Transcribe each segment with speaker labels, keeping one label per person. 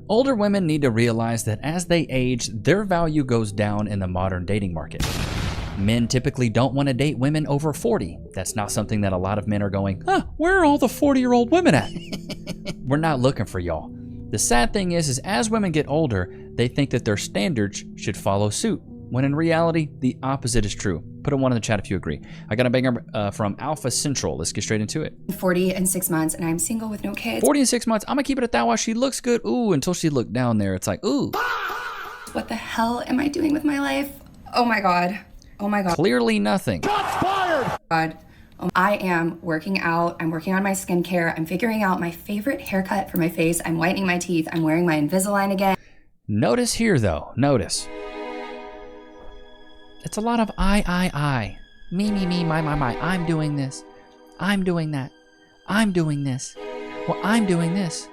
Speaker 1: Older women need to realize that as they age, their value goes down in the modern dating market. Men typically don't want to date women over 40. That's not something that a lot of men are going, where are all the 40-year-old women at? We're not looking for y'all. The sad thing is as women get older, they think that their standards should follow suit, when in reality, the opposite is true. Put a 1 in the chat if you agree. I got a banger from Alpha Central. Let's get straight into it.
Speaker 2: 40 and 6 months, and I'm single with no kids.
Speaker 1: 40 and 6 months. I'm gonna keep it at that while she looks good. Ooh, until she looked down there, it's like, ooh.
Speaker 2: What the hell am I doing with my life? Oh my God. Oh my God.
Speaker 1: Clearly nothing.
Speaker 2: Shots fired! God. I am working out. I'm working on my skincare. I'm figuring out my favorite haircut for my face. I'm whitening my teeth. I'm wearing my Invisalign again.
Speaker 1: Notice here, though. Notice. It's a lot of I. Me, my. I'm doing this. I'm doing that. I'm doing this. Well, I'm doing this.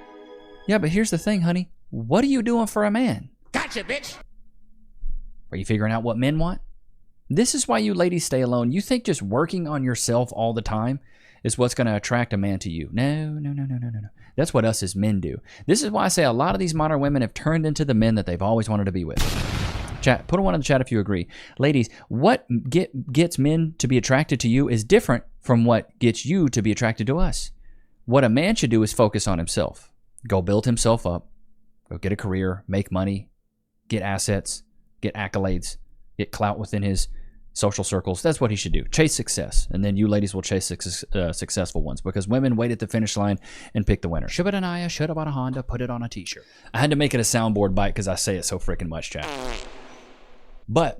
Speaker 1: Yeah, but here's the thing, honey. What are you doing for a man?
Speaker 3: Gotcha, bitch.
Speaker 1: Are you figuring out what men want? This is why you ladies stay alone. You think just working on yourself all the time is what's going to attract a man to you. No. That's what us as men do. This is why I say a lot of these modern women have turned into the men that they've always wanted to be with. Chat, put a 1 in the chat if you agree. Ladies, what gets men to be attracted to you is different from what gets you to be attracted to us. What a man should do is focus on himself. Go build himself up. Go get a career, make money, get assets, get accolades, get clout within his social circles. That's what he should do. Chase success. And then you ladies will chase successful ones, because women wait at the finish line and pick the winner. Shibadanaya should have bought a Honda, put it on a t-shirt. I had to make it a soundboard bite because I say it so freaking much, chat. But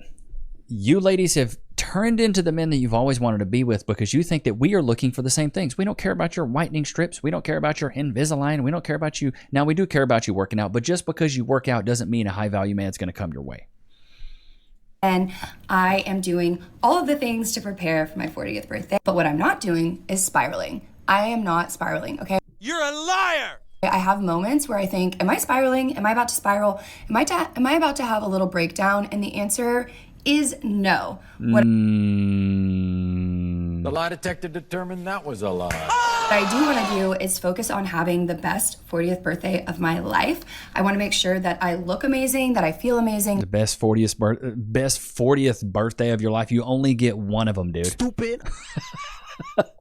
Speaker 1: you ladies have turned into the men that you've always wanted to be with because you think that we are looking for the same things. We don't care about your whitening strips. We don't care about your Invisalign. We don't care about you. Now, we do care about you working out, but just because you work out doesn't mean a high-value man is going to come your way.
Speaker 2: And I am doing all of the things to prepare for my 40th birthday. But what I'm not doing is spiraling. I am not spiraling, okay?
Speaker 3: You're a liar!
Speaker 2: I have moments where I think, am I spiraling? Am I about to spiral? Am I about to have a little breakdown? And the answer is no. What
Speaker 4: The lie detector determined that was a lie.
Speaker 2: What I do want to do is focus on having the best 40th birthday of my life. I want to make sure that I look amazing, that I feel amazing.
Speaker 1: The best 40th birthday of your life. You only get one of them, dude.
Speaker 3: Stupid.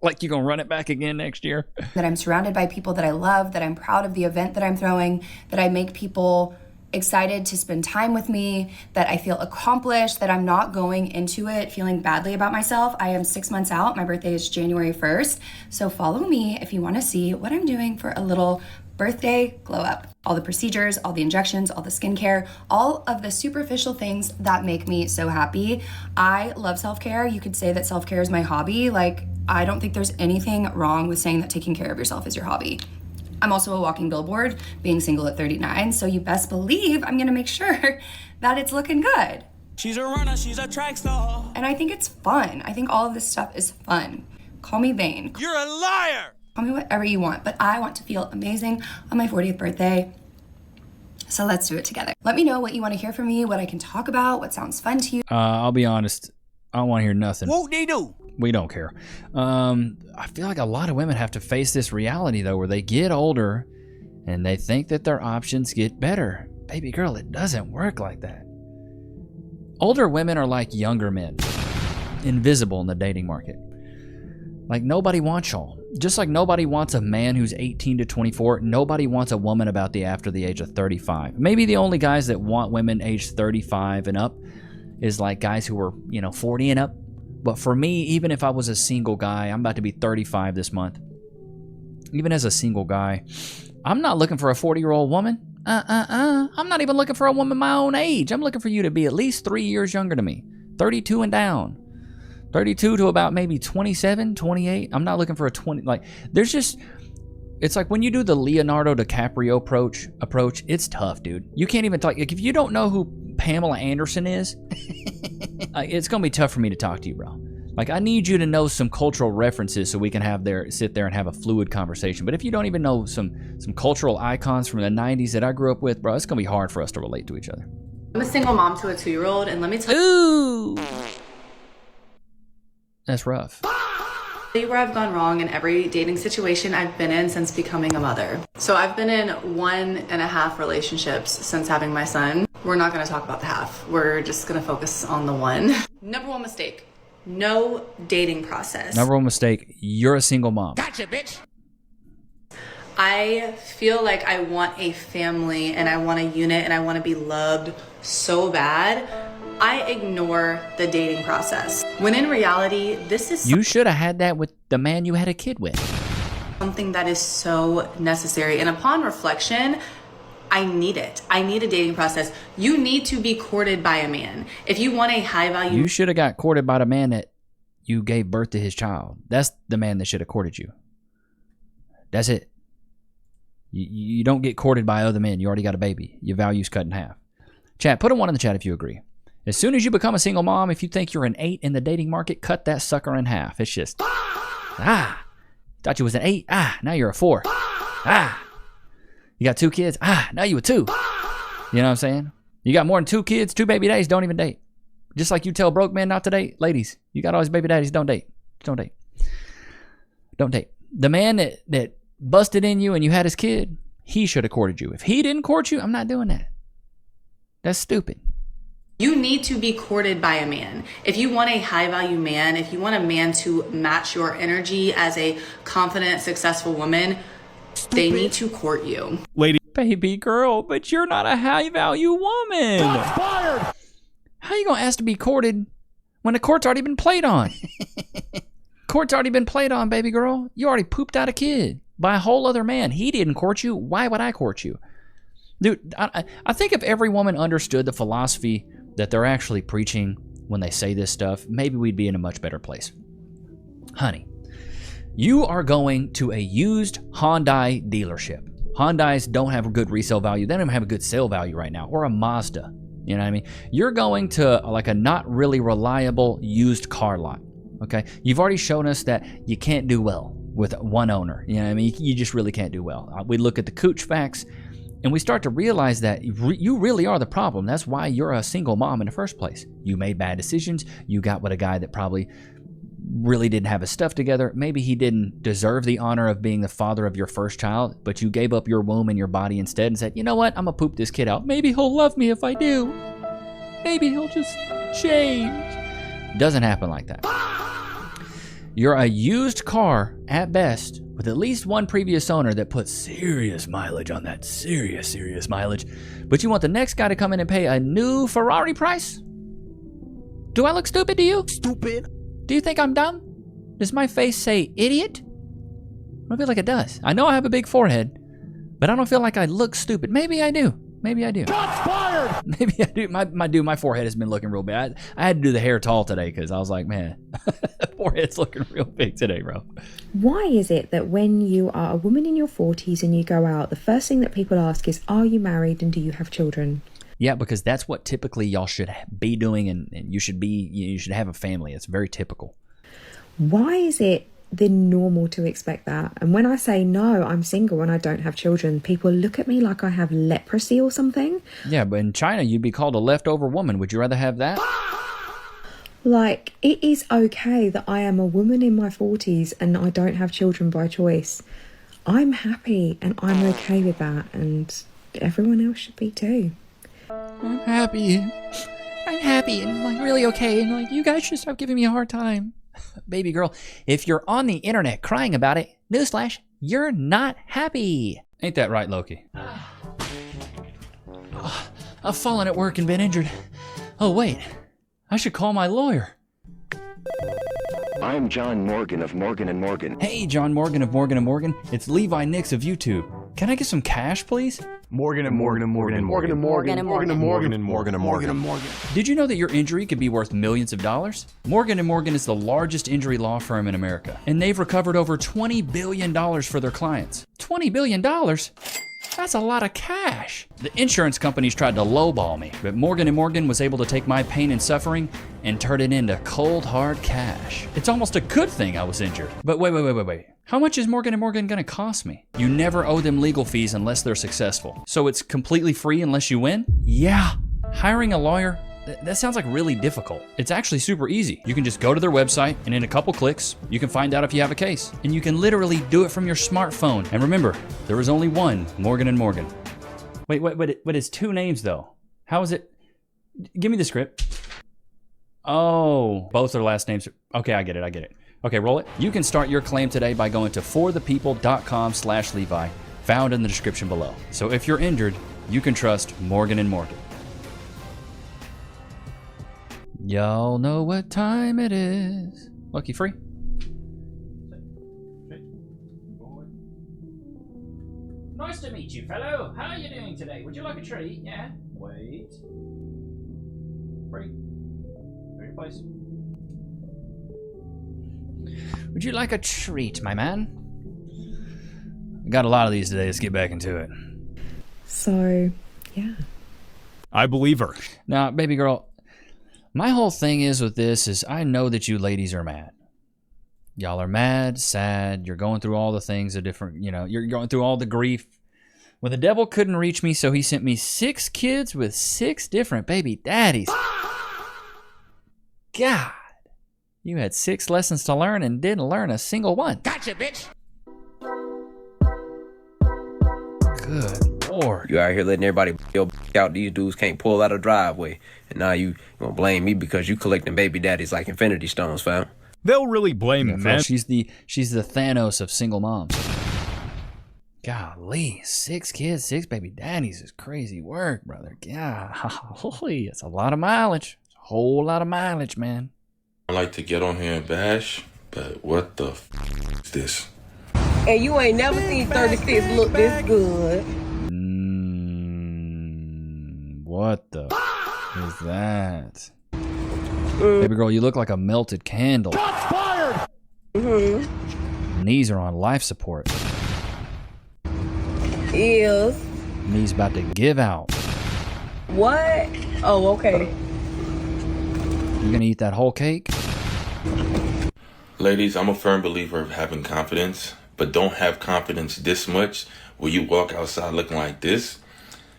Speaker 1: Like, you gonna run it back again next year?
Speaker 2: That I'm surrounded by people that I love, that I'm proud of the event that I'm throwing, that I make people excited to spend time with me, that I feel accomplished, that I'm not going into it feeling badly about myself. I am 6 months out. My birthday is January 1st. So follow me if you want to see what I'm doing for a little birthday glow up. All the procedures, all the injections, all the skincare, all of the superficial things that make me so happy. I love self-care. You could say that self-care is my hobby. Like, I don't think there's anything wrong with saying that taking care of yourself is your hobby. I'm also a walking billboard, being single at 39, so you best believe I'm gonna make sure that it's looking good.
Speaker 3: She's a runner, she's a track star.
Speaker 2: And I think it's fun. I think all of this stuff is fun. Call me vain.
Speaker 3: You're a liar!
Speaker 2: Call me whatever you want, but I want to feel amazing on my 40th birthday. So let's do it together. Let me know what you want to hear from me, what I can talk about, what sounds fun to you.
Speaker 1: I'll be honest. I don't want to hear nothing.
Speaker 3: Whoop they do.
Speaker 1: We don't care. I feel like a lot of women have to face this reality, though, where they get older and they think that their options get better. Baby girl, it doesn't work like that. Older women are like younger men, invisible in the dating market. Like, nobody wants y'all. Just like nobody wants a man who's 18 to 24, nobody wants a woman about after the age of 35. Maybe the only guys that want women aged 35 and up is like guys who are, 40 and up. But for me, even if I was a single guy, I'm about to be 35 this month. Even as a single guy, I'm not looking for a 40-year-old woman. I'm not even looking for a woman my own age. I'm looking for you to be at least 3 years younger than me. 32 and down. 32 to about maybe 27, 28. I'm not looking for a 20. Like, there's just... It's like when you do the Leonardo DiCaprio approach, it's tough, dude. You can't even talk. Like, if you don't know who Pamela Anderson is, it's going to be tough for me to talk to you, bro. Like, I need you to know some cultural references so we can sit there and have a fluid conversation. But if you don't even know some cultural icons from the 90s that I grew up with, bro, it's going to be hard for us to relate to each other.
Speaker 5: I'm a single mom to a 2-year-old, and let me tell you.
Speaker 1: Ooh! That's rough.
Speaker 5: Where I've gone wrong in every dating situation I've been in since becoming a mother. So I've been in 1.5 relationships since having my son. We're not going to talk about the half. We're just going to focus on the one. Number one mistake, no dating process.
Speaker 1: Number one mistake, you're a single mom.
Speaker 3: Gotcha, bitch.
Speaker 5: I feel like I want a family and I want a unit and I want to be loved so bad. I ignore the dating process. When in reality, this is
Speaker 1: You should have had that with the man you had a kid with.
Speaker 5: something that is so necessary. And upon reflection, I need it. I need a dating process. You need to be courted by a man. If you want a high value...
Speaker 1: You should have got courted by the man that you gave birth to his child. That's the man that should have courted you. That's it. You don't get courted by other men. You already got a baby. Your value's cut in half. Chat, put a 1 in the chat if you agree. As soon as you become a single mom, if you think you're an 8 in the dating market, cut that sucker in half. It's just, thought you was an 8. Now you're a 4. You got 2 kids. Now you a 2. You know what I'm saying? You got more than 2 kids, 2 baby daddies, don't even date. Just like you tell broke men not to date. Ladies, you got all these baby daddies, don't date. Don't date. Don't date. The man that busted in you and you had his kid, he should have courted you. If he didn't court you, I'm not doing that. That's stupid.
Speaker 5: You need to be courted by a man. If you want a high value man, if you want a man to match your energy as a confident, successful woman, they need to court you.
Speaker 1: Lady. Baby girl, but you're not a high value woman.
Speaker 4: Shots fired!
Speaker 1: How you gonna ask to be courted when the court's already been played on? Court's already been played on, baby girl. You already pooped out a kid by a whole other man. He didn't court you. Why would I court you? Dude, I think if every woman understood the philosophy that they're actually preaching when they say this stuff, maybe we'd be in a much better place. Honey, you are going to a used Hyundai dealership. Hyundais don't have a good resale value. They don't even have a good sale value right now. Or a Mazda. You know what I mean? You're going to like a not really reliable used car lot. Okay? You've already shown us that you can't do well with one owner. You know what I mean? You just really can't do well. We look at the cooch facts and we start to realize that you really are the problem. That's why you're a single mom in the first place. You made bad decisions. You got with a guy that probably really didn't have his stuff together. Maybe he didn't deserve the honor of being the father of your first child, but you gave up your womb and your body instead and said, you know what? I'm going to poop this kid out. Maybe he'll love me if I do. Maybe he'll just change. Doesn't happen like that. You're a used car at best with at least one previous owner that put serious mileage on that. Serious mileage. But you want the next guy to come in and pay a new Ferrari price? Do I look stupid to you?
Speaker 3: Stupid.
Speaker 1: Do you think I'm dumb? Does my face say idiot? I don't feel like it does. I know I have a big forehead, but I don't feel like I look stupid. Maybe I do. Maybe I do.
Speaker 4: Shots fired!
Speaker 1: Maybe I do. My forehead has been looking real bad. I had to do the hair tall today because I was like, man, forehead's looking real big today, bro.
Speaker 6: Why is it that when you are a woman in your 40s and you go out, the first thing that people ask is, are you married and do you have children?
Speaker 1: Yeah, because that's what typically y'all should be doing, and you should have a family. It's very typical.
Speaker 6: Why is it the normal to expect that? And when I say no, I'm single and I don't have children, people look at me like I have leprosy or something.
Speaker 1: Yeah, but in China, you'd be called a leftover woman. Would you rather have that?
Speaker 6: Like, it is okay that I am a woman in my 40s and I don't have children by choice. I'm happy and I'm okay with that, and everyone else should be too.
Speaker 1: I'm happy and like really okay, and like you guys should stop giving me a hard time. Baby girl, if you're on the internet crying about it, newsflash, you're not happy. Ain't that right, Loki? I've fallen at work and been injured. Oh wait, I should call my lawyer.
Speaker 7: I'm John Morgan of Morgan & Morgan.
Speaker 1: Hey, John Morgan of Morgan & Morgan. It's Levi Nichs of YouTube. Can I get some cash, please?
Speaker 7: Morgan & Morgan & Morgan & Morgan & Morgan & Morgan & Morgan & Morgan & Morgan & Morgan.
Speaker 1: Did you know that your injury could be worth millions of dollars? Morgan & Morgan is the largest injury law firm in America, and they've recovered over $20 billion for their clients. $20 billion? That's a lot of cash. The insurance companies tried to lowball me, but Morgan & Morgan was able to take my pain and suffering and turn it into cold, hard cash. It's almost a good thing I was injured. But wait. How much is Morgan & Morgan gonna cost me? You never owe them legal fees unless they're successful. So it's completely free unless you win? Yeah. Hiring a lawyer That sounds like really difficult. It's actually super easy. You can just go to their website, and in a couple clicks, you can find out if you have a case. And you can literally do it from your smartphone. And remember, there is only one Morgan & Morgan. Wait, but it's two names though. How is it? Give me the script. Oh, both their last names. Okay, I get it. Okay, roll it. You can start your claim today by going to forthepeople.com/Levi, found in the description below. So if you're injured, you can trust Morgan & Morgan. Y'all know what time it is. Lucky free. Nice to meet you, fellow. How are you doing today? Would you like a treat? Yeah. Wait. Free. Go to your place. Would you like a treat, my man? I got a lot of these today. Let's get back into it.
Speaker 6: So, yeah.
Speaker 8: I believe her.
Speaker 1: Now, baby girl, my whole thing is with this is I know that you ladies are mad. Y'all are mad, sad. You're going through all the things of different, you're going through all the grief. Well, the devil couldn't reach me, so he sent me 6 kids with 6 different baby daddies. God, you had 6 lessons to learn and didn't learn a single one.
Speaker 3: Gotcha, bitch.
Speaker 1: Good Lord.
Speaker 7: You out here letting everybody out. These dudes can't pull out a driveway. And now you gonna blame me because you collecting baby daddies like Infinity Stones, fam.
Speaker 8: They'll really blame
Speaker 1: Yeah,
Speaker 8: men.
Speaker 1: she's the Thanos of single moms. Golly, 6 kids, 6 baby daddies is crazy work, brother. Golly, it's a lot of mileage. It's a whole lot of mileage, man.
Speaker 9: I like to get on here and bash, but what the is this?
Speaker 10: And you ain't never seen 36 look this good.
Speaker 1: What the is that? Baby girl, you look like a melted candle.
Speaker 3: Shots fired!
Speaker 1: Knees are on life support.
Speaker 10: Is.
Speaker 1: Knees about to give out.
Speaker 10: What? Oh, okay.
Speaker 1: You gonna eat that whole cake?
Speaker 9: Ladies, I'm a firm believer of having confidence, but don't have confidence this much where you walk outside looking like this,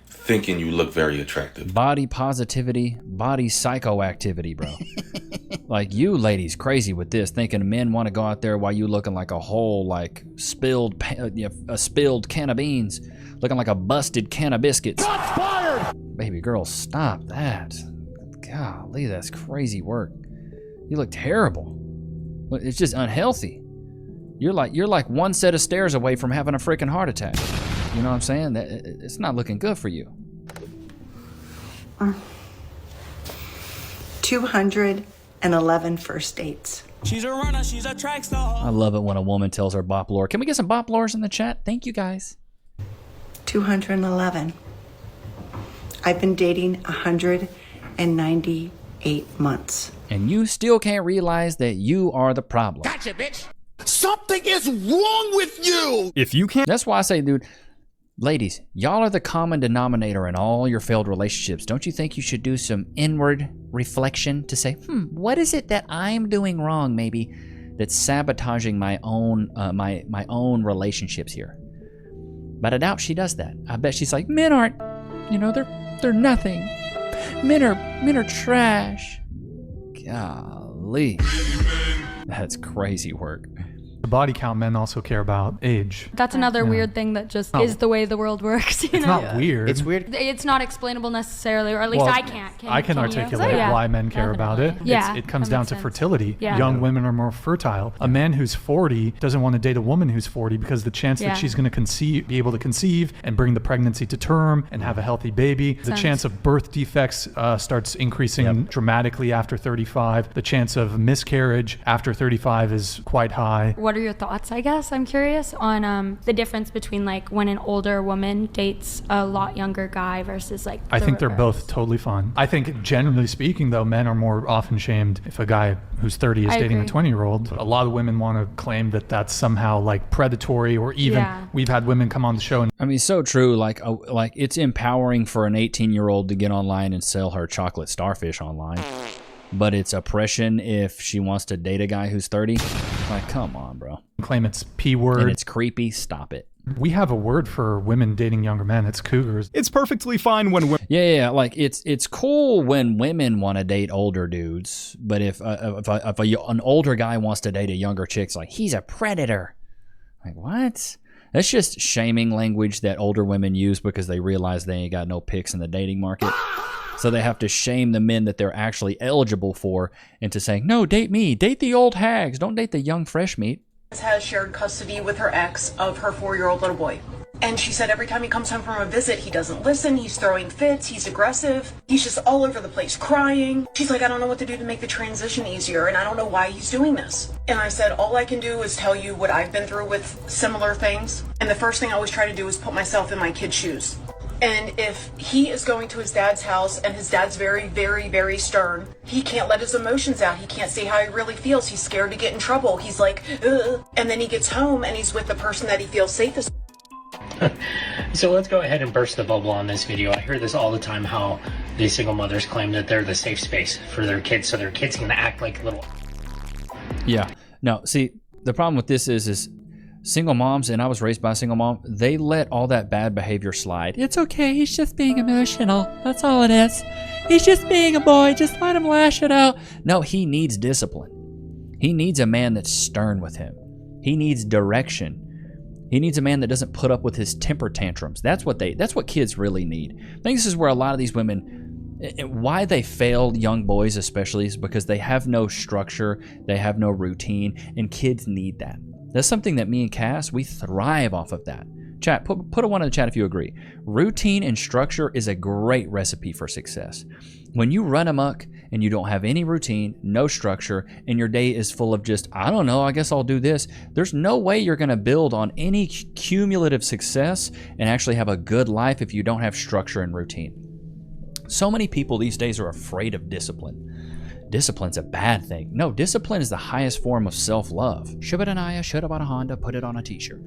Speaker 9: thinking you look very attractive.
Speaker 1: Body positivity, body psychoactivity, bro. Like, you ladies crazy with this, thinking men want to go out there while you looking like a whole, like, spilled can of beans, looking like a busted can of biscuits.
Speaker 3: Shots fired!
Speaker 1: Baby girl, stop that. Golly, that's crazy work. You look terrible. It's just unhealthy. You're like one set of stairs away from having a freaking heart attack. You know what I'm saying? It's not looking good for you.
Speaker 11: 211 first dates.
Speaker 3: She's a runner, she's a track star.
Speaker 1: I love it when a woman tells her bop lore. Can we get some bop lores in the chat? Thank you, guys.
Speaker 11: 211. I've been dating 198 months.
Speaker 1: And you still can't realize that you are the problem.
Speaker 3: Gotcha, bitch. Something is wrong with you.
Speaker 8: If you can't...
Speaker 1: That's why I say, dude, ladies, y'all are the common denominator in all your failed relationships. Don't you think you should do some inward reflection to say, what is it that I'm doing wrong, maybe, that's sabotaging my own my own relationships here? But I doubt she does that. I bet she's like, men aren't, they're nothing. Men are trash. Golly. That's crazy work.
Speaker 12: The body count men also care about age.
Speaker 13: That's another weird thing that just is the way the world works.
Speaker 12: It's not weird.
Speaker 11: It's weird.
Speaker 13: It's not explainable necessarily, or at least I can't.
Speaker 12: I can articulate why men care about it.
Speaker 13: Yeah,
Speaker 12: it comes down to fertility.
Speaker 13: Yeah.
Speaker 12: Young women are more fertile. A man who's 40 doesn't want to date a woman who's 40 because the chance that she's going to be able to conceive and bring the pregnancy to term and have a healthy baby, the chance of birth defects starts increasing dramatically after 35. The chance of miscarriage after 35 is quite high.
Speaker 13: What are your thoughts, I guess? I'm curious on the difference between like when an older woman dates a lot younger guy versus like
Speaker 12: I think they're both totally fine. I think generally speaking though, men are more often shamed if a guy who's 30 is dating a 20-year-old. A lot of women want to claim that that's somehow like predatory, or even we've had women come on the show and
Speaker 1: I mean, so true. Like it's empowering for an 18-year-old to get online and sell her chocolate starfish online. But it's oppression if she wants to date a guy who's 30. Like, come on, bro.
Speaker 12: Claim it's P word.
Speaker 1: And it's creepy. Stop it.
Speaker 12: We have a word for women dating younger men. It's cougars.
Speaker 8: It's perfectly fine when women...
Speaker 1: Yeah, like it's cool when women want to date older dudes, but if an older guy wants to date a younger chick, it's like, he's a predator. Like, what? That's just shaming language that older women use because they realize they ain't got no picks in the dating market. So they have to shame the men that they're actually eligible for into saying, no, date me. Date the old hags. Don't date the young fresh meat.
Speaker 14: Has shared custody with her ex of her 4-year-old little boy. And she said every time he comes home from a visit, he doesn't listen, he's throwing fits, he's aggressive, he's just all over the place crying. She's like, I don't know what to do to make the transition easier, and I don't know why he's doing this. And I said, all I can do is tell you what I've been through with similar things. And the first thing I always try to do is put myself in my kid's shoes. And if he is going to his dad's house and his dad's very, very, very stern, he can't let his emotions out. He can't say how he really feels. He's scared to get in trouble. He's like, ugh. And then he gets home and he's with the person that he feels safest.
Speaker 15: So let's go ahead and burst the bubble on this video. I hear this all the time, how these single mothers claim that they're the safe space for their kids, so their kids can act like little...
Speaker 1: Yeah. No, see, the problem with this is single moms, and I was raised by a single mom, they let all that bad behavior slide. It's okay, he's just being emotional. That's all it is. He's just being a boy. Just let him lash it out. No, he needs discipline. He needs a man that's stern with him. He needs direction. He needs a man that doesn't put up with his temper tantrums. That's what kids really need. I think this is where a lot of these women, why they fail young boys especially, is because they have no structure, they have no routine, and kids need that. That's something that me and Cass, we thrive off of that. Chat, put a one in the chat if you agree. Routine and structure is a great recipe for success. When you run amok and you don't have any routine, no structure, and your day is full of just, I don't know, I guess I'll do this, there's no way you're going to build on any cumulative success and actually have a good life if you don't have structure and routine. So many people these days are afraid of discipline. Discipline's a bad thing. No, discipline is the highest form of self-love. Shubba-danaya, shoulda bought a Honda, put it on a t-shirt.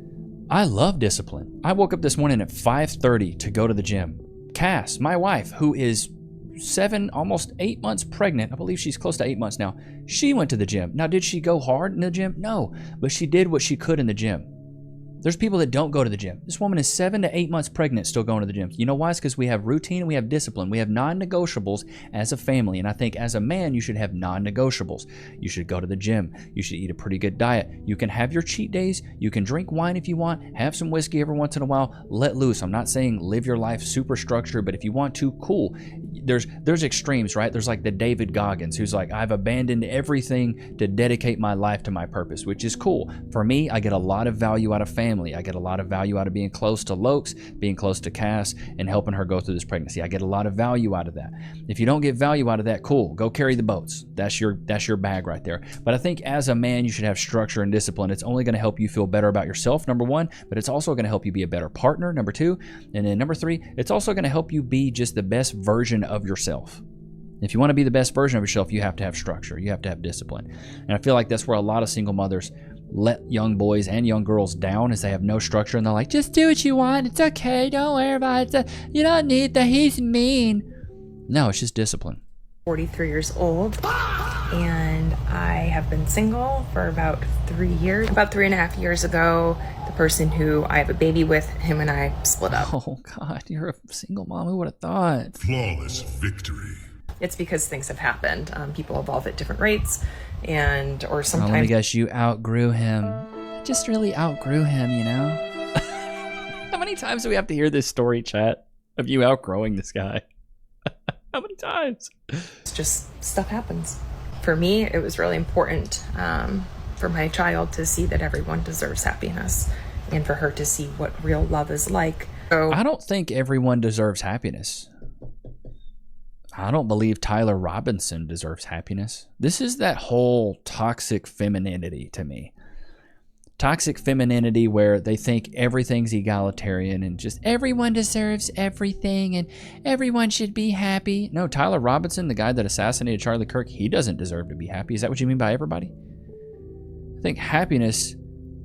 Speaker 1: I love discipline. I woke up this morning at 5:30 to go to the gym. Cass, my wife, who is 7, almost 8 months pregnant, I believe she's close to 8 months now, she went to the gym. Now, did she go hard in the gym? No, but she did what she could in the gym. There's people that don't go to the gym. This woman is 7 to 8 months pregnant, still going to the gym. You know why? It's because we have routine and we have discipline. We have non-negotiables as a family. And I think as a man, you should have non-negotiables. You should go to the gym. You should eat a pretty good diet. You can have your cheat days. You can drink wine if you want. Have some whiskey every once in a while. Let loose. I'm not saying live your life super structured, but if you want to, cool. There's extremes, right? There's like the David Goggins, who's like, I've abandoned everything to dedicate my life to my purpose, which is cool. For me, I get a lot of value out of family. I get a lot of value out of being close to Lokes, being close to Cass, and helping her go through this pregnancy. I get a lot of value out of that. If you don't get value out of that, cool. Go carry the boats. That's your bag right there. But I think as a man, you should have structure and discipline. It's only going to help you feel better about yourself, number one, but it's also going to help you be a better partner, number two. And then number three, it's also going to help you be just the best version of yourself. If you want to be the best version of yourself, you have to have structure. You have to have discipline. And I feel like that's where a lot of single mothers let young boys and young girls down, is they have no structure and they're like, just do what you want. It's okay. Don't worry about it. You don't need that. He's mean. No, it's just discipline.
Speaker 6: 43 years old, and I have been single for about 3 years. About 3.5 years ago, the person who I have a baby with, him and I split up.
Speaker 1: Oh God, you're a single mom. Who would have thought?
Speaker 16: Flawless victory.
Speaker 6: It's because things have happened. People evolve at different rates, or sometimes.
Speaker 1: Let me guess, you outgrew him. Just really outgrew him, you know? How many times do we have to hear this story, chat, of you outgrowing this guy? How many times?
Speaker 6: It's just stuff happens. For me, it was really important for my child to see that everyone deserves happiness, and for her to see what real love is like. So,
Speaker 1: I don't think everyone deserves happiness. I don't believe Tyler Robinson deserves happiness. This is that whole toxic femininity to me. Toxic femininity where they think everything's egalitarian and just everyone deserves everything and everyone should be happy. No, Tyler Robinson, the guy that assassinated Charlie Kirk, he doesn't deserve to be happy. Is that what you mean by everybody? I think happiness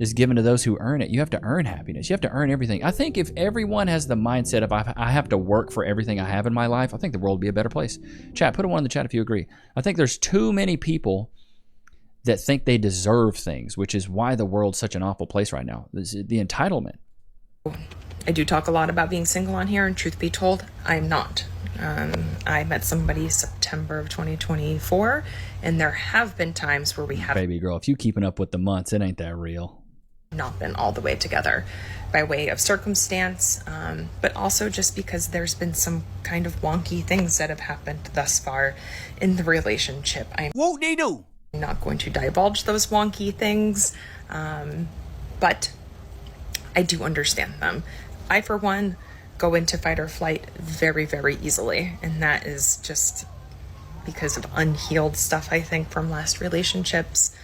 Speaker 1: is given to those who earn it. You have to earn happiness. You have to earn everything. I think if everyone has the mindset of I have to work for everything I have in my life, I think the world would be a better place. Chat, put a one in the chat if you agree. I think there's too many people that think they deserve things, which is why the world's such an awful place right now. The entitlement.
Speaker 16: I do talk a lot about being single on here, and truth be told, I'm not. I met somebody September of 2024, and there have been times where we have
Speaker 1: Baby girl, if you keeping up with the months, it ain't that real.
Speaker 16: Not been all the way together by way of circumstance, but also just because there's been some kind of wonky things that have happened thus far in the relationship.
Speaker 3: Won't they do?
Speaker 16: I'm not going to divulge those wonky things, but I do understand them. I, for one, go into fight or flight very, very easily, and that is just because of unhealed stuff, I think, from last relationships.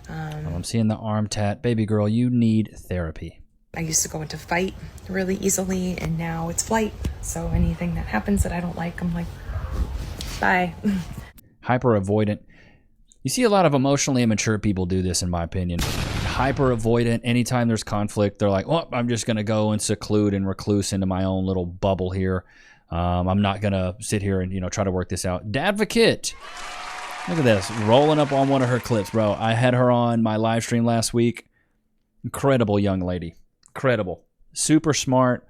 Speaker 1: I'm seeing the arm tat. Baby girl, you need therapy.
Speaker 16: I used to go into fight really easily, and now it's flight. So anything that happens that I don't like, I'm like, bye.
Speaker 1: Hyper avoidant. You see a lot of emotionally immature people do this, in my opinion. Hyper avoidant. Anytime there's conflict, they're like, "Oh, I'm just gonna go and seclude and recluse into my own little bubble here. I'm not gonna sit here and try to work this out." Dadvocate. Look at this, rolling up on one of her clips, bro. I had her on my live stream last week. Incredible young lady. Incredible. Super smart.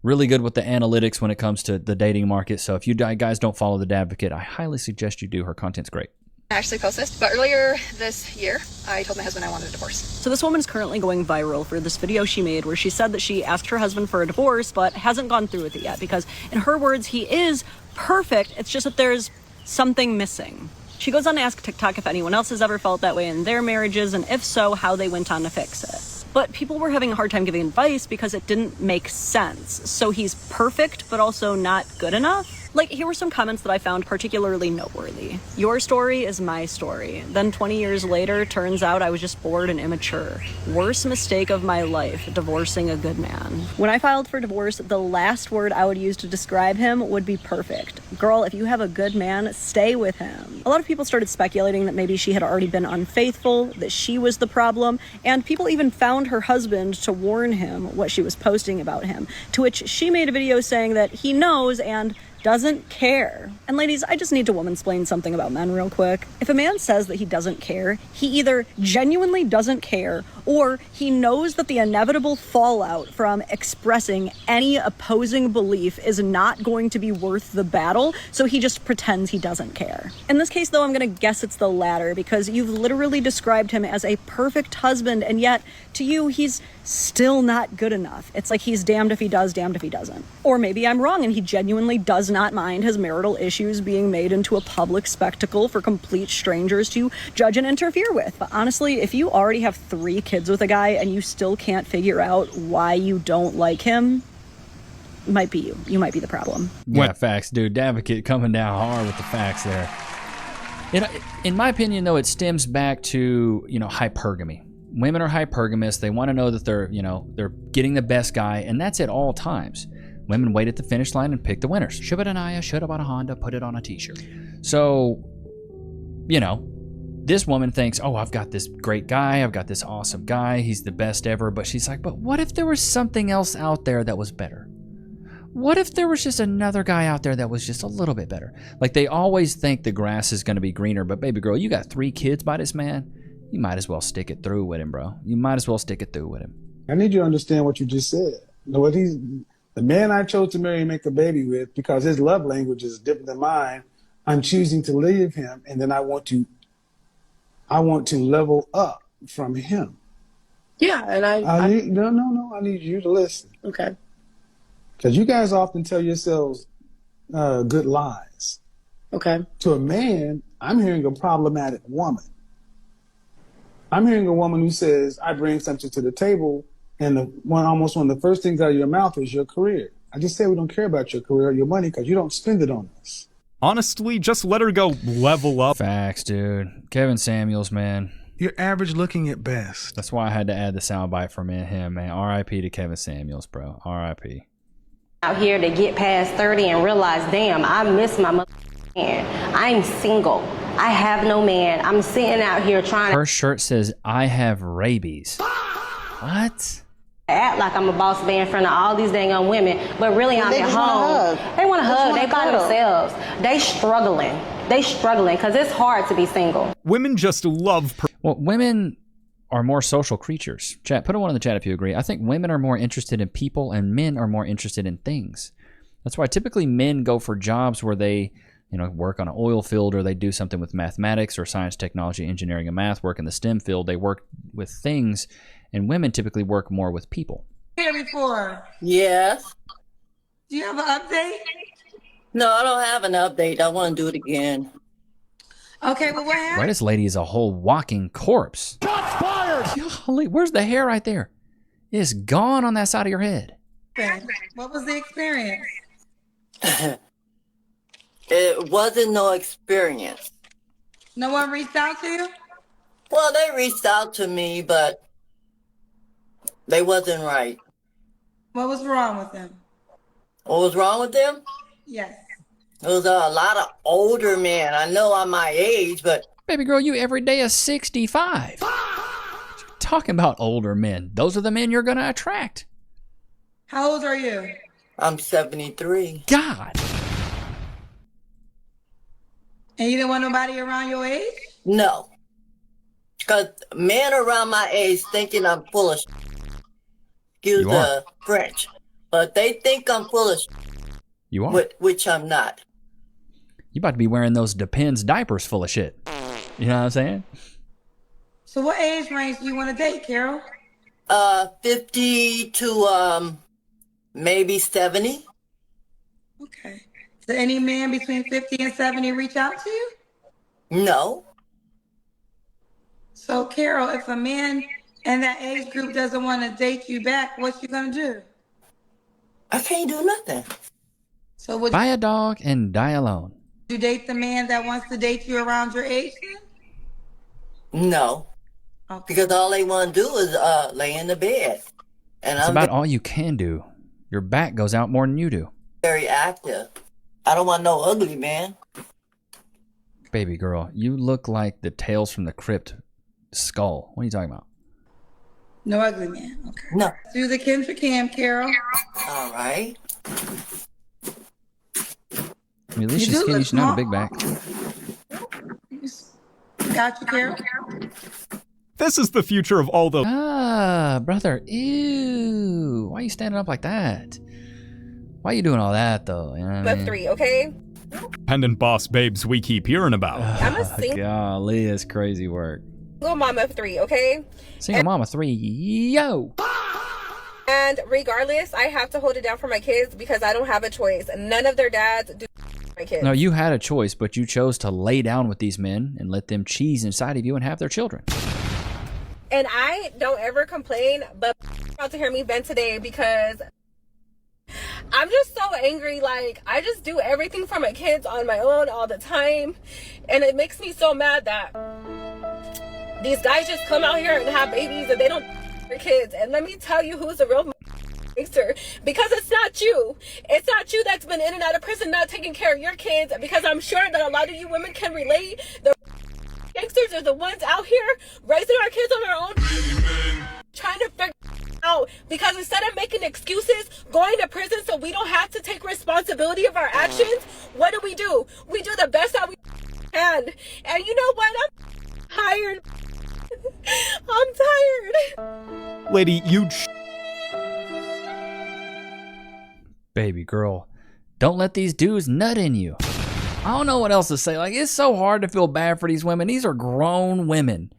Speaker 1: Really good with the analytics when it comes to the dating market. So if you guys don't follow the Dadvocate, I highly suggest you do. Her content's great.
Speaker 17: I actually post this, but earlier this year, I told my husband I wanted a divorce.
Speaker 18: So this woman's currently going viral for this video she made where she said that she asked her husband for a divorce, but hasn't gone through with it yet because, in her words, he is perfect. It's just that there's something missing. She goes on to ask TikTok if anyone else has ever felt that way in their marriages, and if so, how they went on to fix it. But people were having a hard time giving advice because it didn't make sense. So he's perfect, but also not good enough? Like, here were some comments that I found particularly noteworthy. Your story is my story. Then 20 years later, turns out I was just bored and immature. Worst mistake of my life, divorcing a good man. When I filed for divorce, the last word I would use to describe him would be perfect. Girl, if you have a good man, stay with him. A lot of people started speculating that maybe she had already been unfaithful, that she was the problem, and people even found her husband to warn him what she was posting about him, to which she made a video saying that he knows and doesn't care. And ladies, I just need to womansplain something about men real quick. If a man says that he doesn't care, he either genuinely doesn't care or he knows that the inevitable fallout from expressing any opposing belief is not going to be worth the battle, so he just pretends he doesn't care. In this case, though, I'm gonna guess it's the latter because you've literally described him as a perfect husband, and yet to you, he's still not good enough. It's like he's damned if he does, damned if he doesn't. Or maybe I'm wrong and he genuinely does not mind his marital issues being made into a public spectacle for complete strangers to judge and interfere with. But honestly, if you already have 3 kids with a guy and you still can't figure out why you don't like him, it might be you. You might be the problem.
Speaker 1: Yeah, facts, dude. Advocate coming down hard with the facts there. In my opinion, though, it stems back to, hypergamy. Women are hypergamous. They want to know that they're getting the best guy, and that's at all times. Women wait at the finish line and pick the winners. Shoulda Anaya, shoulda bought a Honda, put it on a t-shirt. So, this woman thinks, oh, I've got this great guy. I've got this awesome guy. He's the best ever. But she's like, but what if there was something else out there that was better? What if there was just another guy out there that was just a little bit better? Like, they always think the grass is going to be greener. But baby girl, you got 3 kids by this man. You might as well stick it through with him, bro. You might as well stick it through with him.
Speaker 19: I need you to understand what you just said. The man I chose to marry and make a baby with, because his love language is different than mine, I'm choosing to leave him, and then I want to level up from him.
Speaker 10: Yeah, and
Speaker 19: I need you to listen.
Speaker 10: Okay.
Speaker 19: Because you guys often tell yourselves good lies.
Speaker 10: Okay.
Speaker 19: To a man, I'm hearing a problematic woman. I'm hearing a woman who says, I bring something to the table, and almost one of the first things out of your mouth is your career. I just say we don't care about your career or your money because you don't spend it on us.
Speaker 8: Honestly, just let her go level up.
Speaker 1: Facts, dude. Kevin Samuels, man.
Speaker 19: You're average looking at best.
Speaker 1: That's why I had to add the soundbite from him, man. R.I.P. to Kevin Samuels, bro. R.I.P.
Speaker 20: Out here to get past 30 and realize, damn, I miss my man. I'm single. I have no man. I'm sitting out here trying to...
Speaker 1: Her shirt says, I have rabies. What?
Speaker 20: Act like I'm a boss man in front of all these dang young women, but really I'm at home. They want to hug. They by themselves. They struggling because it's hard to be single.
Speaker 8: Women just love...
Speaker 1: Well, women are more social creatures. Chat, put a 1 in the chat if you agree. I think women are more interested in people and men are more interested in things. That's why typically men go for jobs where they, work on an oil field, or they do something with mathematics or science, technology, engineering, and math, work in the STEM field. They work with things, and women typically work more with people.
Speaker 21: Here before.
Speaker 10: Yes.
Speaker 21: Do you have an update?
Speaker 10: No, I don't have an update. I want to do it again.
Speaker 21: Okay, well, what happened?
Speaker 1: Right, this lady is a whole walking corpse.
Speaker 3: Shots fired!
Speaker 1: Golly, where's the hair right there? It's gone on that side of your head.
Speaker 21: What was the experience?
Speaker 10: It wasn't no experience.
Speaker 21: No one reached out to you?
Speaker 10: Well, they reached out to me, but they wasn't right.
Speaker 21: What was wrong with them?
Speaker 10: What was wrong with them?
Speaker 21: Yes.
Speaker 10: There was a lot of older men. I know I'm my age, but...
Speaker 1: Baby girl, you every day is 65. Talking about older men. Those are the men you're going to attract.
Speaker 21: How old are you?
Speaker 10: I'm 73.
Speaker 1: God.
Speaker 21: And you didn't want nobody around your age?
Speaker 10: No. Because men around my age thinking I'm full of excuse the French. But they think I'm full of
Speaker 1: You are.
Speaker 10: Which I'm not.
Speaker 1: You about to be wearing those Depends diapers full of shit. You know what I'm saying?
Speaker 21: So what age range do you want to date, Carol?
Speaker 10: 50 to maybe 70.
Speaker 21: Okay. So any man between 50 and 70 reach out to you?
Speaker 10: No.
Speaker 21: So Carol, if a man in that age group doesn't want to date you back, what you gonna do?
Speaker 10: I can't do nothing.
Speaker 21: So would
Speaker 1: Buy a dog and die alone.
Speaker 21: you date the man that wants to date you around your age then?
Speaker 10: No.
Speaker 21: Okay.
Speaker 10: Because all they want to do is lay in the bed. And
Speaker 1: It's
Speaker 10: I'm
Speaker 1: about all you can do. Your back goes out more than you do.
Speaker 10: very active. I don't want no ugly man.
Speaker 1: Baby girl, you look like the Tales from the Crypt skull. What are you talking about?
Speaker 21: No ugly man. Okay.
Speaker 10: No.
Speaker 21: Do the Kendra Cam, Carol.
Speaker 10: All right.
Speaker 1: I mean, at least
Speaker 21: You
Speaker 1: she's
Speaker 21: do
Speaker 1: skinny.
Speaker 21: look
Speaker 1: She's not a
Speaker 21: small.
Speaker 1: big back.
Speaker 21: Got you, Carol.
Speaker 8: This is the future of all the...
Speaker 1: Ah, brother. Ew. Why are you standing up like that? Why are you doing all that, though? You know what I
Speaker 22: But
Speaker 1: mean?
Speaker 22: 3, okay?
Speaker 8: Independent boss babes we keep hearing about.
Speaker 22: I'm a single
Speaker 1: Golly, it's crazy work.
Speaker 22: mom of 3, okay?
Speaker 1: Single mama 3. Yo.
Speaker 22: And regardless, I have to hold it down for my kids because I don't have a choice. None of their dads do my kids.
Speaker 1: No, you had a choice, but you chose to lay down with these men and let them cheese inside of you and have their children.
Speaker 22: And I don't ever complain, but about to hear me vent today because I'm just so angry. Like, I just do everything for my kids on my own all the time. And it makes me so mad that these guys just come out here and have babies and they don't their kids. And let me tell you who's the real gangster. Because it's not you. It's not you that's been in and out of prison not taking care of your kids. Because I'm sure that a lot of you women can relate. The gangsters are the ones out here raising our kids on our own, trying to figure out. Because instead of making excuses, going to prison so we don't have to take responsibility of our actions, what do? We do the best that we can. And you know what? I'm tired. I'm tired.
Speaker 8: Lady, you...
Speaker 1: Baby girl, don't let these dudes nut in you. I don't know what else to say. Like, it's so hard to feel bad for these women. These are grown women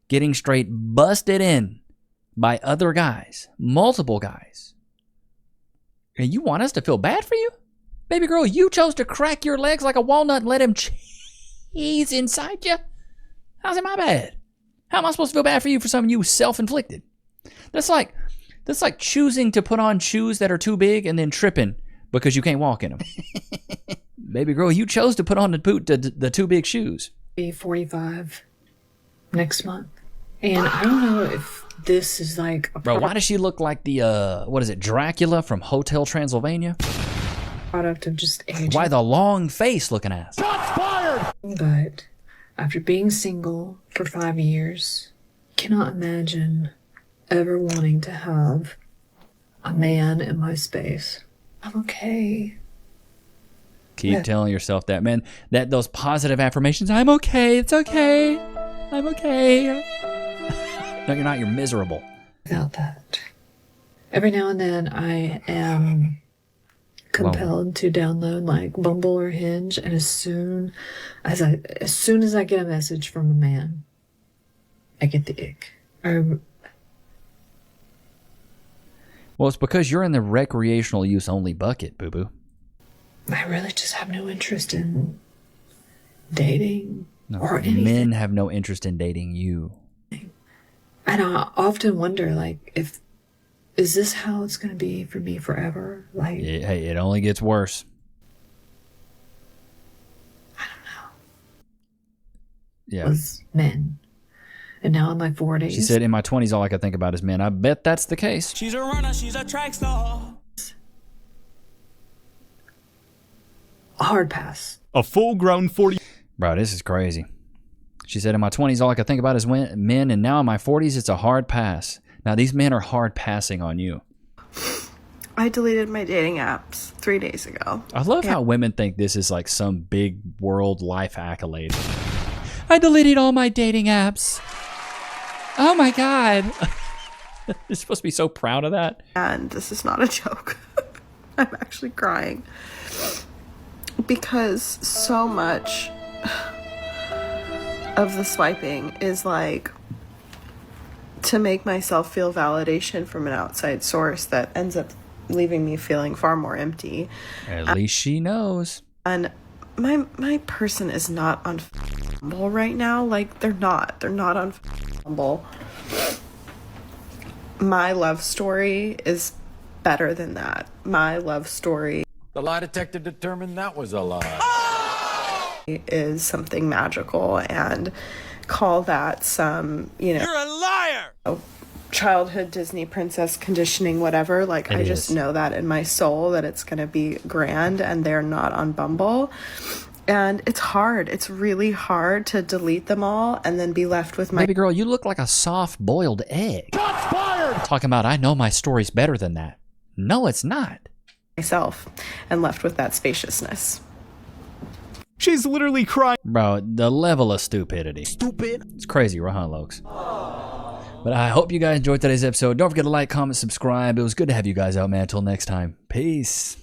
Speaker 1: getting straight busted in by other guys, multiple guys. And you want us to feel bad for you? Baby girl, you chose to crack your legs like a walnut and let him cheese inside you? How's it my bad? How am I supposed to feel bad for you for something you self-inflicted? That's like choosing to put on shoes that are too big and then tripping because you can't walk in them. Baby girl, you chose to put on the too big shoes.
Speaker 23: Be 45 next month. And I don't know if this is like a
Speaker 1: Bro, why does she look like the, what is it, Dracula from Hotel Transylvania?
Speaker 23: product of just aging.
Speaker 1: Why the long face looking ass?
Speaker 23: But after being single for 5 years, cannot imagine ever wanting to have a man in my space. I'm okay.
Speaker 1: Keep telling yourself that, man. Those positive affirmations. I'm okay. It's okay. I'm okay. No, you're not. You're miserable.
Speaker 23: Without that. Every now and then I am compelled to download like Bumble or Hinge, and as soon as I get a message from a man, I get the ick.
Speaker 1: Well, it's because you're in the recreational use only bucket, boo-boo.
Speaker 23: I really just have no interest in dating or anything.
Speaker 1: Men have no interest in dating you.
Speaker 23: And I often wonder, like, is this how it's going to be for me forever? Like,
Speaker 1: Hey, it only gets worse.
Speaker 23: I don't know.
Speaker 1: Yeah.
Speaker 23: Was men. And now in my 40s.
Speaker 1: She said, in my 20s, all I could think about is men. I bet that's the case.
Speaker 2: She's a runner, she's a track star.
Speaker 23: A hard pass.
Speaker 8: A full-grown 40...
Speaker 1: Bro, this is crazy. She said, in my 20s, all I could think about is men, and now in my 40s, it's a hard pass. Now, these men are hard passing on you.
Speaker 4: I deleted my dating apps 3 days ago.
Speaker 1: I love how women think this is like some big world life accolade. I deleted all my dating apps. Oh my God. You're supposed to be so proud of that.
Speaker 4: And this is not a joke. I'm actually crying. Because so much of the swiping is like to make myself feel validation from an outside source that ends up leaving me feeling far more empty.
Speaker 1: At least she knows.
Speaker 4: And my person is not on Bumble right now. Like, they're not on Bumble. My love story is better than that. My love story,
Speaker 5: The lie detector determined that was a lie.
Speaker 4: is something magical, and call that some, you're
Speaker 2: a liar!
Speaker 4: Childhood Disney princess conditioning, whatever. Like, I just know that in my soul that it's going to be grand, and they're not on Bumble. And it's hard. It's really hard to delete them all and then be left with my...
Speaker 1: Baby girl, you look like a soft-boiled egg. Shots fired! Talking about, I know my story's better than that. No, it's not.
Speaker 4: Myself, and left with that spaciousness.
Speaker 8: She's literally crying.
Speaker 1: Bro, the level of stupidity.
Speaker 3: Stupid.
Speaker 1: It's crazy, right, Lokes? But I hope you guys enjoyed today's episode. Don't forget to like, comment, subscribe. It was good to have you guys out, man. Until next time. Peace.